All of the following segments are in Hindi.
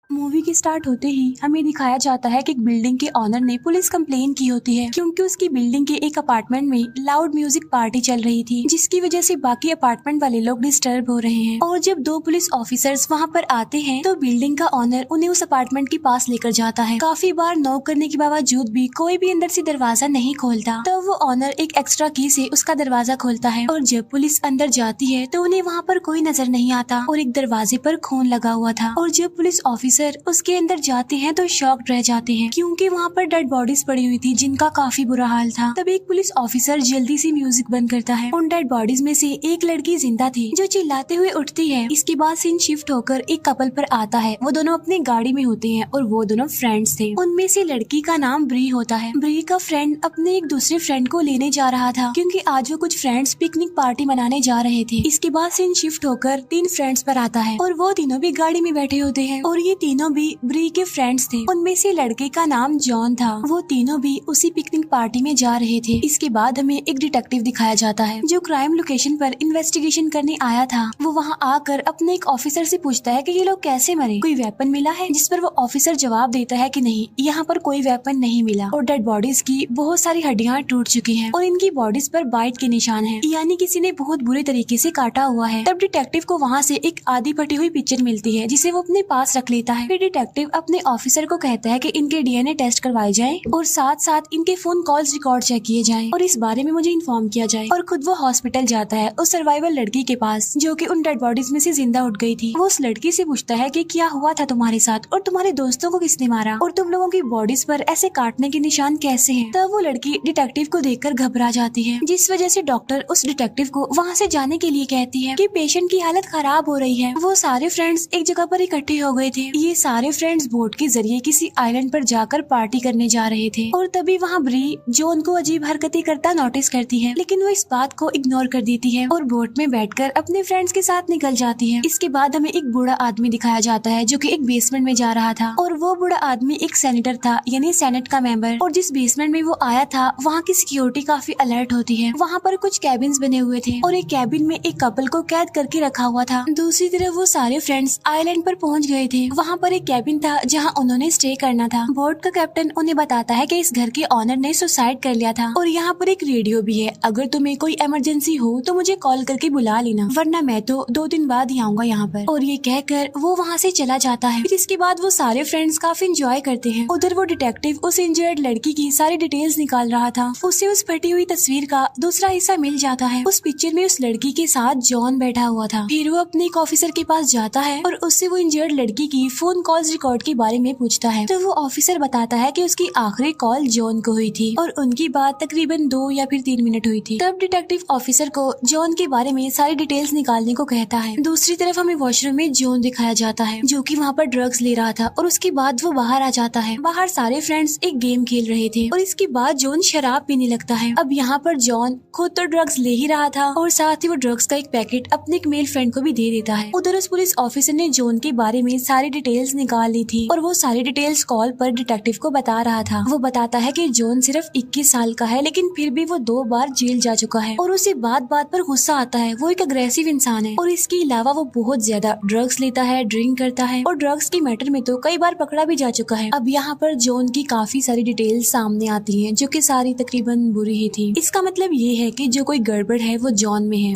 मूवी के स्टार्ट होते ही हमें दिखाया जाता है कि एक बिल्डिंग के ओनर ने पुलिस कंप्लेन की होती है क्योंकि उसकी बिल्डिंग के एक अपार्टमेंट में लाउड म्यूजिक पार्टी चल रही थी, जिसकी वजह से बाकी अपार्टमेंट वाले लोग डिस्टर्ब हो रहे हैं। और जब दो पुलिस ऑफिसर्स वहां पर आते हैं तो बिल्डिंग का ओनर उन्हें उस अपार्टमेंट के पास लेकर जाता है। काफी बार नॉक करने के बावजूद भी कोई भी अंदर से दरवाजा नहीं खोलता, तो वो ओनर एक एक्स्ट्रा की से उसका दरवाजा खोलता है। और जब पुलिस अंदर जाती है तो उन्हें वहाँ पर कोई नजर नहीं आता और एक दरवाजे पर खून लगा हुआ था। और जब पुलिस ऑफिसर उसके अंदर जाते हैं तो शॉक्ड रह जाते हैं क्योंकि वहाँ पर डेड बॉडीज पड़ी हुई थी जिनका काफी बुरा हाल था। तब एक पुलिस ऑफिसर जल्दी से म्यूजिक बंद करता है। उन डेड बॉडीज में से एक लड़की जिंदा थी जो चिल्लाते हुए उठती है। इसके बाद सीन शिफ्ट होकर एक कपल पर आता है। वो दोनों अपनी गाड़ी में होते हैं और वो दोनों फ्रेंड्स थे। उनमें से लड़की का नाम ब्री होता है। ब्री का फ्रेंड अपने एक दूसरे फ्रेंड को लेने जा रहा था क्योंकि आज वो कुछ फ्रेंड्स पिकनिक पार्टी मनाने जा रहे थे। इसके बाद सीन शिफ्ट होकर 3 फ्रेंड्स पर आता है और वो तीनों भी गाड़ी में बैठे होते हैं और ये तीनों भी ब्री के फ्रेंड्स थे। उनमें से लड़के का नाम जॉन था। वो तीनों भी उसी पिकनिक पार्टी में जा रहे थे। इसके बाद हमें एक डिटेक्टिव दिखाया जाता है जो क्राइम लोकेशन पर इन्वेस्टिगेशन करने आया था। वो वहाँ आकर अपने एक ऑफिसर से पूछता है कि ये लोग कैसे मरे, कोई वेपन मिला है? जिस पर वो ऑफिसर जवाब देता है कि नहीं, यहाँ पर कोई वेपन नहीं मिला और डेड बॉडीज की बहुत सारी हड्डियाँ टूट चुकी हैं और इनकी बॉडीज पर बाइट के निशान हैं, यानी किसी ने बहुत बुरे तरीके से काटा हुआ है। तब डिटेक्टिव को वहाँ से एक आधी फटी हुई पिक्चर मिलती है जिसे वो अपने पास रख लेता है। फिर डिटेक्टिव अपने ऑफिसर को कहता है कि इनके डीएनए टेस्ट करवाए जाएं और साथ साथ इनके फोन कॉल्स रिकॉर्ड चेक किए जाएं और इस बारे में मुझे इन्फॉर्म किया जाए। और खुद वो हॉस्पिटल जाता है उस सर्वाइवल लड़की के पास जो कि उन डेड बॉडीज में से जिंदा उठ गई थी। वो उस लड़की से पूछता है कि क्या हुआ था तुम्हारे साथ और तुम्हारे दोस्तों को किसने मारा और तुम लोगों की बॉडीज पर ऐसे काटने के निशान कैसे हैं? तब वो लड़की डिटेक्टिव को देखकर घबरा जाती है, जिस वजह से डॉक्टर उस डिटेक्टिव को वहाँ से जाने के लिए कहती है कि पेशेंट की हालत खराब हो रही है। वो सारे फ्रेंड्स एक जगह पर इकट्ठे हो गए थे। ये सारे फ्रेंड्स बोट के जरिए किसी आइलैंड पर जाकर पार्टी करने जा रहे थे और तभी वहाँ ब्री जो उनको अजीब हरकतें करता नोटिस करती है, लेकिन वो इस बात को इग्नोर कर देती है और बोट में बैठकर अपने फ्रेंड्स के साथ निकल जाती है। इसके बाद हमें एक बूढ़ा आदमी दिखाया जाता है जो कि एक बेसमेंट में जा रहा था और वो बूढ़ा आदमी एक सेनेटर था, यानी सेनेट का मेंबर। और जिस बेसमेंट में वो आया था वहाँ की सिक्योरिटी काफी अलर्ट होती है। वहाँ पर कुछ कैबिन्स बने हुए थे और एक कैबिन में एक कपल को कैद करके रखा हुआ था। दूसरी तरफ वो सारे फ्रेंड्स आइलैंड पर पहुँच गए थे। वहाँ पर एक कैबिन था जहाँ उन्होंने स्टे करना था। बोट का कैप्टन उन्हें बताता है कि इस घर के ऑनर ने सुसाइड कर लिया था और यहाँ पर एक रेडियो भी है, अगर तुम्हें कोई इमरजेंसी हो तो मुझे कॉल करके बुला लेना, वरना मैं तो 2 दिन बाद ही आऊंगा यहाँ पर। और ये कहकर वो वहाँ से चला जाता है। फिर इसके बाद वो सारे फ्रेंड्स काफी एंजॉय करते हैं। उधर वो डिटेक्टिव उस इंजर्ड लड़की की सारी डिटेल्स निकाल रहा था। उसे उस फटी हुई तस्वीर का दूसरा हिस्सा मिल जाता है। उस पिक्चर में उस लड़की के साथ जॉन बैठा हुआ था। फिर वो अपने एक ऑफिसर के पास जाता है और उससे वो इंजर्ड लड़की की फोन कॉल्स रिकॉर्ड के बारे में पूछता है। तो वो ऑफिसर बताता है कि उसकी आखिरी कॉल जॉन को हुई थी और उनकी बात तकरीबन 2 या फिर 3 मिनट हुई थी। तब डिटेक्टिव ऑफिसर को जॉन के बारे में सारी डिटेल्स निकालने को कहता है। दूसरी तरफ हमें वॉशरूम में जॉन दिखाया जाता है जो कि वहाँ पर ड्रग्स ले रहा था और उसके बाद वो बाहर आ जाता है। बाहर सारे फ्रेंड्स एक गेम खेल रहे थे और इसके बाद जॉन शराब पीने लगता है। अब यहाँ पर जॉन खुद तो ड्रग्स ले ही रहा था और साथ ही वो ड्रग्स का एक पैकेट अपने एक मेल फ्रेंड को भी दे देता है। उधर उस पुलिस ऑफिसर ने जॉन के बारे में सारी डिटेल्स निकाल ली थी और वो सारी डिटेल्स कॉल पर डिटेक्टिव को बता रहा था। वो बताता है कि जॉन सिर्फ 21 साल का है लेकिन फिर भी वो 2 बार जेल जा चुका है और उसे बात बात पर गुस्सा आता है। वो एक अग्रेसिव इंसान है और इसके अलावा वो बहुत ज्यादा ड्रग्स लेता है, ड्रिंक करता है और ड्रग्स के मैटर में तो कई बार पकड़ा भी जा चुका है। अब यहाँ पर जॉन की काफी सारी डिटेल्स सामने आती हैं जो कि सारी तकरीबन बुरी ही थी। इसका मतलब ये है कि जो कोई गड़बड़ है वो जॉन में है।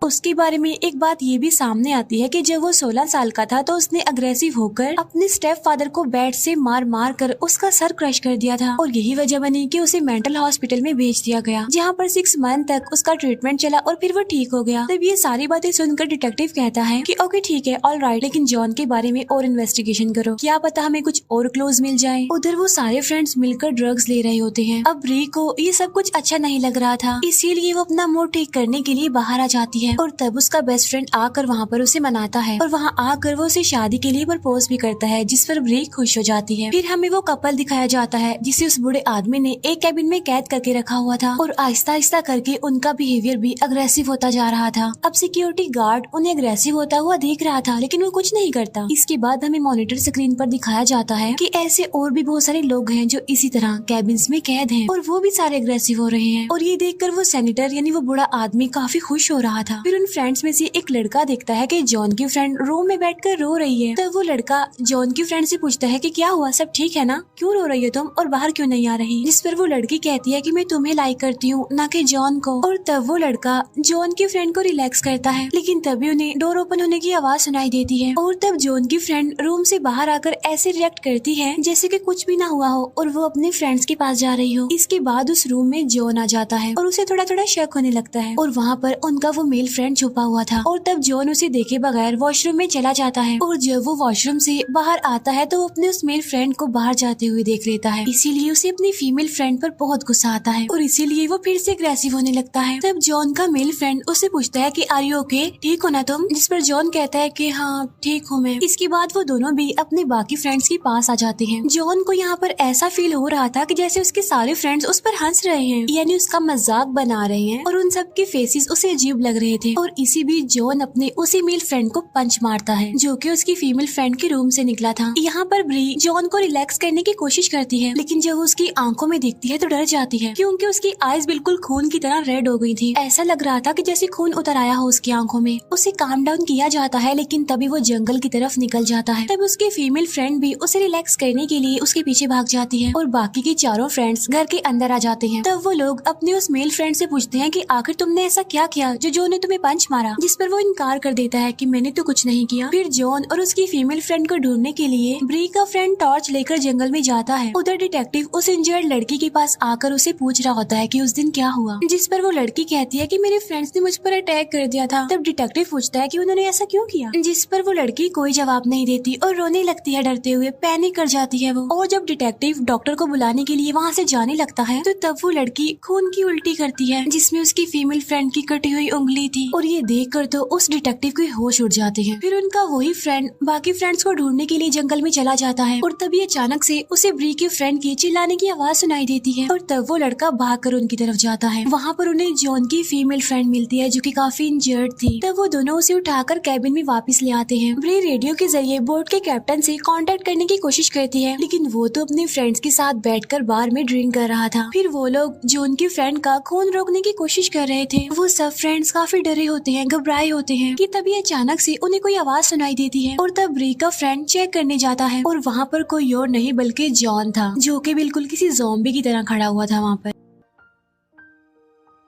उसके बारे में एक बात ये भी सामने आती है कि जब वो 16 साल का था तो उसने अग्रेसिव होकर अपने स्टेप फादर को बैट से मार मार कर उसका सर क्रश कर दिया था और यही वजह बनी कि उसे मेंटल हॉस्पिटल में भेज दिया गया, जहाँ पर 6 मंथ तक उसका ट्रीटमेंट चला और फिर वो ठीक हो गया। तब ये सारी बातें सुनकर डिटेक्टिव कहता है कि ओके ठीक है, ऑल राइट, लेकिन जॉन के बारे में और इन्वेस्टिगेशन करो, क्या पता हमें कुछ और क्लोज मिल जाए। उधर वो सारे फ्रेंड्स मिलकर ड्रग्स ले रहे होते हैं। अब री को ये सब कुछ अच्छा नहीं लग रहा था, इसीलिए वो अपना मूड ठीक करने के लिए बाहर आ जाती है और तब उसका बेस्ट फ्रेंड आकर वहाँ पर उसे मनाता है और वहाँ आकर वो उसे शादी के लिए प्रपोज भी करता है, जिस पर ब्री खुश हो जाती है। फिर हमें वो कपल दिखाया जाता है जिसे उस बूढ़े आदमी ने एक कैबिन में कैद करके रखा हुआ था और आहिस्ता आहिस्ता करके उनका बिहेवियर भी अग्रेसिव होता जा रहा था। अब सिक्योरिटी गार्ड उन्हें अग्रेसिव होता हुआ देख रहा था लेकिन वो कुछ नहीं करता। इसके बाद हमें मॉनिटर स्क्रीन पर दिखाया जाता है कि ऐसे और भी बहुत सारे लोग हैं जो इसी तरह कैबिन्स में कैद हैं और वो भी सारे अग्रेसिव हो रहे हैं और ये देखकर वो सेनेटर यानी वो बूढ़ा आदमी काफी खुश हो रहा था। फिर उन फ्रेंड्स में से एक लड़का देखता है कि जॉन की फ्रेंड रूम में बैठकर रो रही है। तब वो लड़का जॉन की फ्रेंड से पूछता है कि क्या हुआ, सब ठीक है ना, क्यों रो रही हो तुम और बाहर क्यों नहीं आ रही। जिस पर वो लड़की कहती है कि मैं तुम्हें लाइक करती हूँ, ना कि जॉन को। और तब वो लड़का जॉन की फ्रेंड को रिलैक्स करता है, लेकिन तभी उन्हें डोर ओपन होने की आवाज सुनाई देती है और तब जॉन की फ्रेंड रूम से बाहर आकर ऐसे रिएक्ट करती है जैसे कि कुछ भी ना हुआ हो और वो अपने फ्रेंड्स के पास जा रही हो। इसके बाद उस रूम में जॉन आ जाता है और उसे थोड़ा थोड़ा शक होने लगता है और वहाँ पर उनका वो मेल फ्रेंड छुपा हुआ था। और तब जॉन उसे देखे बगैर वॉशरूम में चला जाता है और जब वो वॉशरूम से बाहर आता है तो वो अपने उस मेल फ्रेंड को बाहर जाते हुए देख लेता है। इसीलिए उसे अपनी फीमेल फ्रेंड पर बहुत गुस्सा आता है और इसीलिए वो फिर से अग्रेसिव होने लगता है। तब जॉन का मेल फ्रेंड उससे पूछता है कि आर यू ओके, ठीक हो ना तुम। जिस पर जॉन कहता है कि हाँ ठीक हूँ मैं। इसके बाद वो दोनों भी अपने बाकी फ्रेंड्स के पास आ जाते हैं। जॉन को यहाँ पर ऐसा फील हो रहा था कि जैसे उसके सारे फ्रेंड्स उस पर हंस रहे हैं, यानी उसका मजाक बना रहे हैं और उन सब के फेसेस उसे अजीब लग रहे थे। और इसी बीच जॉन अपने उसी मेल फ्रेंड को पंच मारता है जो कि उसकी फीमेल फ्रेंड के रूम से निकला था। यहाँ पर ब्री जॉन को रिलैक्स करने की कोशिश करती है, लेकिन जब वो उसकी आंखों में देखती है तो डर जाती है क्योंकि उसकी आईज बिल्कुल खून की तरह रेड हो गई थी। ऐसा लग रहा था कि जैसे खून उतर आया हो उसकी आंखों में। उसे काम डाउन किया जाता है, लेकिन तभी वो जंगल की तरफ निकल जाता है। तब उसकी फीमेल फ्रेंड भी उसे रिलैक्स करने के लिए उसके पीछे भाग जाती है और बाकी के चारों फ्रेंड्स घर के अंदर आ जाते हैं। तब वो लोग अपने उस मेल फ्रेंड से पूछते हैं कि आखिर तुमने ऐसा क्या किया जो ने तुम्हें पंच मारा। जिस पर वो इनकार कर देता है कि मैंने तो कुछ नहीं किया। फिर जॉन और उसकी फीमेल फ्रेंड को ढूंढने के लिए ब्री का फ्रेंड टॉर्च लेकर जंगल में जाता है। उधर डिटेक्टिव उस इंजर्ड लड़की के पास आकर उसे पूछ रहा होता है कि उस दिन क्या हुआ। जिस पर वो लड़की कहती है कि मेरे फ्रेंड्स ने मुझ पर अटैक कर दिया था। तब डिटेक्टिव पूछता है कि उन्होंने ऐसा क्यों किया। जिस पर वो लड़की कोई जवाब नहीं देती और रोने लगती है, डरते हुए पैनिक कर जाती है वो। और जब डिटेक्टिव डॉक्टर को बुलाने के लिए वहाँ से जाने लगता है तो तब वो लड़की खून की उल्टी करती है जिसमें उसकी फीमेल फ्रेंड की कटी हुई उंगली थी। और ये देखकर तो उस डिटेक्टिव के होश उड़ जाते हैं। फिर उनका वही फ्रेंड बाकी फ्रेंड्स को ढूंढने के लिए जंगल में चला जाता है और तभी अचानक से उसे ब्री के फ्रेंड की चिल्लाने की आवाज सुनाई देती है और तब वो लड़का भागकर उनकी तरफ जाता है। वहाँ पर उन्हें जॉन की फीमेल फ्रेंड मिलती है जो कि काफी इंजर्ड थी। तब वो दोनों उसे उठाकर कैबिन में वापस ले आते हैं। ब्री रेडियो के जरिए बोट के कैप्टन से कांटेक्ट करने की कोशिश करती है, लेकिन वो तो अपने फ्रेंड्स के साथ बैठकर बार में ड्रिंक कर रहा था। फिर वो लोग जॉन की फ्रेंड का खून रोकने की कोशिश कर रहे थे। वो सब फ्रेंड्स काफी डरे होते हैं, घबराए होते हैं कि तभी अचानक से उन्हें कोई आवाज सुनाई देती है और तब ब्री का फ्रेंड चेक करने जाता है और वहाँ पर कोई और नहीं बल्कि जॉन था जो कि बिल्कुल किसी ज़ॉम्बी की तरह खड़ा हुआ था वहाँ पर।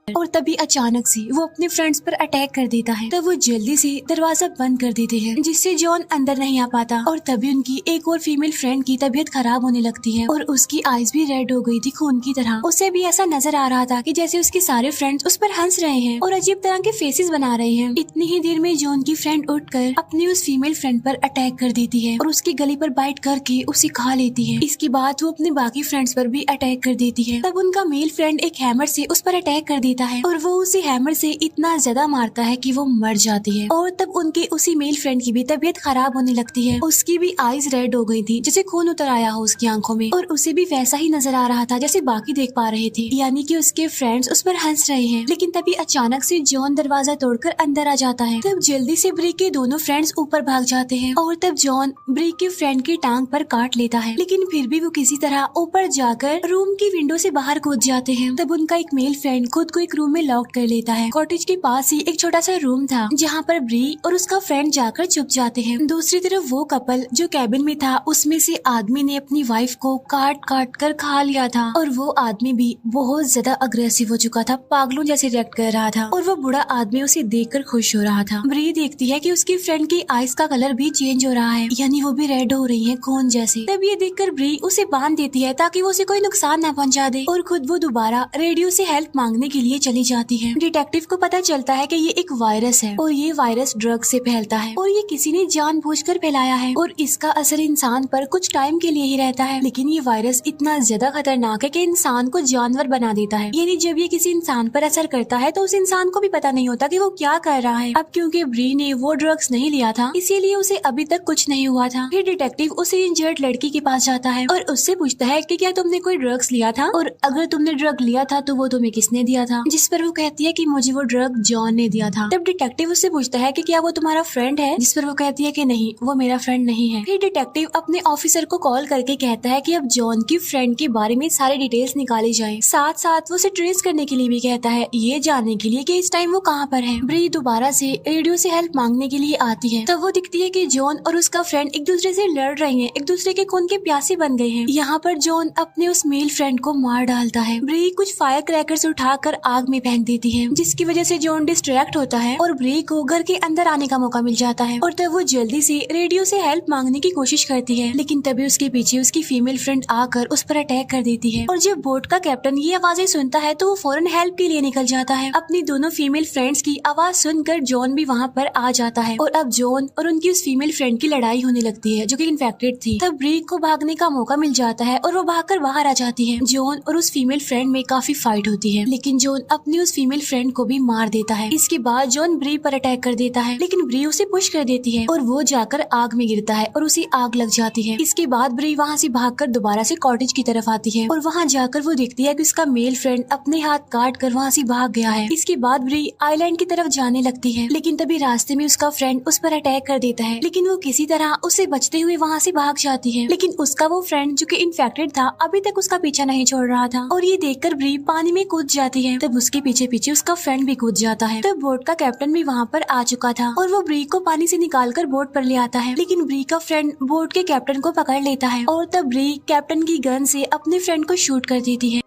और तभी अचानक से वो अपने फ्रेंड्स पर अटैक कर देता है। तब वो जल्दी से दरवाजा बंद कर देते हैं जिससे जॉन अंदर नहीं आ पाता। और तभी उनकी एक और फीमेल फ्रेंड की तबीयत खराब होने लगती है और उसकी आईज भी रेड हो गई थी खून की तरह। उसे भी ऐसा नजर आ रहा था कि जैसे उसके सारे फ्रेंड्स उस पर हंस रहे हैं और अजीब तरह के फेसेस बना रहे हैं। इतनी ही देर में जॉन की फ्रेंड उठकर अपनी उस फीमेल फ्रेंड पर अटैक कर देती है और उसकी गले पर बाइट करके उसे खा लेती है। इसके बाद वो अपने बाकी फ्रेंड्स पर भी अटैक कर देती है। तब उनका मेल फ्रेंड एक हैमर से उस पर अटैक कर देता है और वो उसे हैमर से इतना ज्यादा मारता है कि वो मर जाती है। और तब उनके उसी मेल फ्रेंड की भी तबीयत खराब होने लगती है। उसकी भी आईज रेड हो गई थी जैसे खून उतर आया हो उसकी आंखों में और उसे भी वैसा ही नजर आ रहा था जैसे बाकी देख पा रहे थे, यानी कि उसके फ्रेंड्स उस पर हंस रहे हैं। लेकिन तभी अचानक से जॉन दरवाजा तोड़कर अंदर आ जाता है। तब जल्दी से ब्री के दोनों फ्रेंड्स ऊपर भाग जाते हैं और तब जॉन ब्री के फ्रेंड की टांग पर काट लेता है, लेकिन फिर भी वो किसी तरह ऊपर जाकर रूम की विंडो से बाहर कूद जाते हैं। तब उनका एक मेल फ्रेंड खुद को एक रूम में लॉक कर लेता है। कॉटेज के पास ही एक छोटा सा रूम था जहाँ पर ब्री और उसका फ्रेंड जाकर छुप जाते हैं। दूसरी तरफ वो कपल जो कैबिन में था उसमें से आदमी ने अपनी वाइफ को काट काट कर खा लिया था और वो आदमी भी बहुत ज्यादा अग्रेसिव हो चुका था, पागलों जैसे रिएक्ट कर रहा था और वो बूढ़ा आदमी उसे देखकर खुश हो रहा था। ब्री देखती है कि उसकी फ्रेंड की आईज का कलर भी चेंज हो रहा है, यानी वो भी रेड हो रही है खून जैसे। तब ये देखकर ब्री उसे बांध देती है ताकि वो उसे कोई नुकसान न पहुंचा दे और खुद वो दोबारा रेडियो से हेल्प मांगने के लिए चली जाती है। डिटेक्टिव को पता चलता है कि ये एक वायरस है और ये वायरस ड्रग से फैलता है और ये किसी ने जानबूझकर फैलाया है और इसका असर इंसान पर कुछ टाइम के लिए ही रहता है, लेकिन ये वायरस इतना ज्यादा खतरनाक है कि इंसान को जानवर बना देता है। यानी जब ये किसी इंसान पर असर करता है तो उस इंसान को भी पता नहीं होता कि वो क्या कर रहा है। अब क्योंकि ब्री ने वो ड्रग्स नहीं लिया था इसीलिए उसे अभी तक कुछ नहीं हुआ था। फिर डिटेक्टिव उसे इंजर्ड लड़की के पास जाता है और उससे पूछता है कि क्या तुमने कोई ड्रग्स लिया था और अगर तुमने ड्रग लिया था तो वो तुम्हें किसने दिया था। जिस पर वो कहती है कि मुझे वो ड्रग जॉन ने दिया था। तब डिटेक्टिव उससे पूछता है कि क्या वो तुम्हारा फ्रेंड है, जिस पर वो कहती है कि नहीं, वो मेरा फ्रेंड नहीं है। फिर डिटेक्टिव अपने ऑफिसर को कॉल करके कहता है कि अब जॉन की फ्रेंड के बारे में सारी डिटेल्स निकाली जाए। साथ साथ वो उसे ट्रेस करने के लिए भी कहता है, ये जानने के लिए कि इस टाइम वो कहाँ पर है। ब्री दोबारा से रेडियो से हेल्प मांगने के लिए आती है। तब वो दिखती है कि जॉन और उसका फ्रेंड एक दूसरे से लड़ रहे हैं, एक दूसरे के खून के प्यासे बन गए हैं। यहाँ पर जॉन अपने उस मेल फ्रेंड को मार डालता है। ब्री कुछ फायर क्रैकर्स उठाकर आग में फेंक देती है, जिसकी वजह से जॉन डिस्ट्रैक्ट होता है और ब्री को घर के अंदर आने का मौका मिल जाता है। और तब वो जल्दी से रेडियो से हेल्प मांगने की कोशिश करती है, लेकिन तभी उसके पीछे उसकी फीमेल फ्रेंड आकर उस पर अटैक कर देती है। और जब बोट का कैप्टन ये आवाजें सुनता है तो वो फौरन हेल्प के लिए निकल जाता है। अपनी दोनों फीमेल फ्रेंड्स की आवाज सुनकर जॉन भी वहाँ पर आ जाता है और अब जॉन और उनकी उस फीमेल फ्रेंड की लड़ाई होने लगती है, जो कि इन्फेक्टेड थी। तब ब्री को भागने का मौका मिल जाता है और वो भागकर बाहर आ जाती है। जॉन और उस फीमेल फ्रेंड में काफी फाइट होती है, लेकिन जॉन अपनी उस फीमेल फ्रेंड को भी मार देता है। इसके बाद जॉन ब्री पर अटैक कर देता है, लेकिन ब्री उसे पुश कर देती है और वो जाकर आग में गिरता है और उसे आग लग जाती है। इसके बाद ब्री वहाँ से भागकर दोबारा से कॉटेज की तरफ आती है और वहाँ जाकर वो देखती है कि उसका मेल फ्रेंड अपने हाथ काट कर वहाँ से भाग गया है। इसके बाद ब्री आइलैंड की तरफ जाने लगती है, लेकिन तभी रास्ते में उसका फ्रेंड उस पर अटैक कर देता है, लेकिन वो किसी तरह उसे बचते हुए वहाँ से भाग जाती है। लेकिन उसका वो फ्रेंड जो कि इन्फेक्टेड था अभी तक उसका पीछा नहीं छोड़ रहा था और ये देखकर ब्री पानी में कूद जाती है। तब उसके पीछे पीछे उसका फ्रेंड भी कूद जाता है। तब बोट का कैप्टन भी वहाँ पर आ चुका था और वो ब्री को पानी से निकालकर बोट पर ले आता है, लेकिन ब्री का फ्रेंड बोट के कैप्टन को पकड़ लेता है और तब ब्री कैप्टन की गन से अपने फ्रेंड को शूट कर देती है।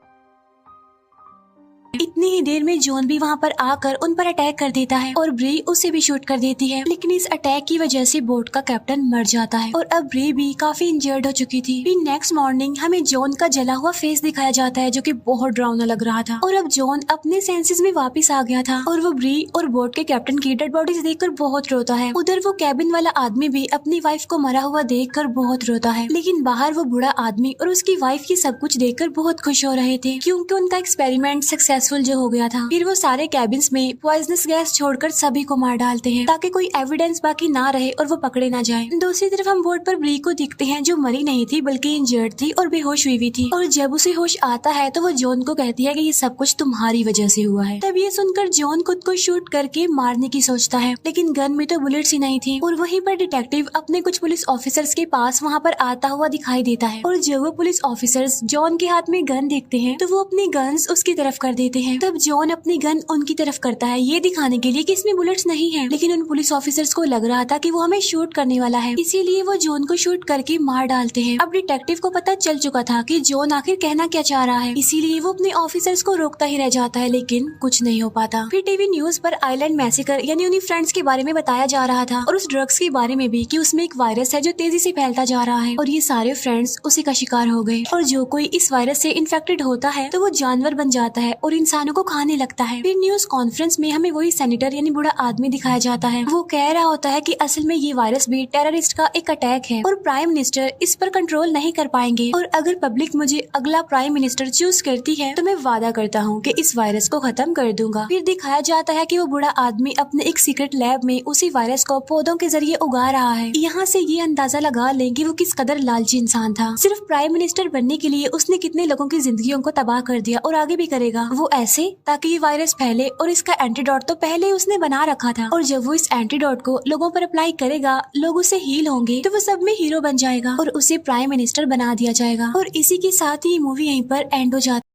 इतनी ही देर में जॉन भी वहाँ पर आकर उन पर अटैक कर देता है और ब्री उसे भी शूट कर देती है, लेकिन इस अटैक की वजह से बोट का कैप्टन मर जाता है और अब ब्री भी काफी इंजर्ड हो चुकी थी। फिर नेक्स्ट मॉर्निंग हमें जॉन का जला हुआ फेस दिखाया जाता है, जो कि बहुत डरावना लग रहा था और अब जॉन अपने सेंसेस में वापस आ गया था और वो ब्री और बोट के कैप्टन की डेड बॉडीज देखकर बहुत रोता है। उधर वो कैबिन वाला आदमी भी अपनी वाइफ को मरा हुआ देखकर बहुत रोता है, लेकिन बाहर वो बूढ़ा आदमी और उसकी वाइफ की सब कुछ देखकर बहुत खुश हो रहे थे, क्योंकि उनका एक्सपेरिमेंट सक्सेसफुल जो हो गया था। फिर वो सारे कैबिन्स में पॉइजनस गैस छोड़कर सभी को मार डालते हैं, ताकि कोई एविडेंस बाकी ना रहे और वो पकड़े ना जाए। दूसरी तरफ हम बोर्ड पर ब्री को दिखते हैं, जो मरी नहीं थी बल्कि इंजर्ड थी और बेहोश हुई थी। और जब उसे होश आता है तो वो जॉन को कहती है कि ये सब कुछ तुम्हारी वजह से हुआ है। तब ये सुनकर जॉन खुद को शूट करके मारने की सोचता है, लेकिन गन में तो बुलेट्स ही नहीं थी। और वहीं पर डिटेक्टिव अपने कुछ पुलिस ऑफिसर्स के पास वहाँ पर आता हुआ दिखाई देता है और जब वो पुलिस ऑफिसर्स जॉन के हाथ में गन देखते हैं तो वो अपनी गन्स उसकी तरफ कर देते हैं। तब जॉन अपनी गन उनकी तरफ करता है, ये दिखाने के लिए कि इसमें बुलेट्स नहीं है, लेकिन उन पुलिस ऑफिसर्स को लग रहा था कि वो हमें शूट करने वाला है, इसीलिए वो जॉन को शूट करके मार डालते हैं। अब डिटेक्टिव को पता चल चुका था कि जॉन आखिर कहना क्या चाह रहा है, इसीलिए वो अपने ऑफिसर्स को रोकता ही रह जाता है, लेकिन कुछ नहीं हो पाता। फिर टीवी न्यूज पर आइलैंड मैसेकर यानी उन्हीं फ्रेंड्स के बारे में बताया जा रहा था और उस ड्रग्स के बारे में भी कि उसमें एक वायरस है जो तेजी से फैलता जा रहा है और ये सारे फ्रेंड्स उसी का शिकार हो गए। और जो कोई इस वायरस से इन्फेक्टेड होता है तो वो जानवर बन जाता है और इंसानों को खाने लगता है। फिर न्यूज कॉन्फ्रेंस में हमें वही सेनेटर यानी बूढ़ा आदमी दिखाया जाता है। वो कह रहा होता है कि असल में ये वायरस भी टेररिस्ट का एक अटैक है और प्राइम मिनिस्टर इस पर कंट्रोल नहीं कर पाएंगे, और अगर पब्लिक मुझे अगला प्राइम मिनिस्टर चूज करती है तो मैं वादा करता हूँ कि इस वायरस को खत्म कर दूंगा। फिर दिखाया जाता है कि वो बूढ़ा आदमी अपने एक सीक्रेट लैब में उसी वायरस को पौधों के जरिए उगा रहा है। यहाँ से ये अंदाजा लगा लें कि वो किस कदर लालची इंसान था। सिर्फ प्राइम मिनिस्टर बनने के लिए उसने कितने लोगों की जिंदगियों को तबाह कर दिया और आगे भी करेगा। वो ऐसे ताकि ये वायरस फैले, और इसका एंटीडोट तो पहले उसने बना रखा था, और जब वो इस एंटीडोट को लोगों पर अप्लाई करेगा, लोग उससे हील होंगे तो वो सब में हीरो बन जाएगा और उसे प्राइम मिनिस्टर बना दिया जाएगा। और इसी के साथ ही मूवी यहीं पर एंड हो जाती है।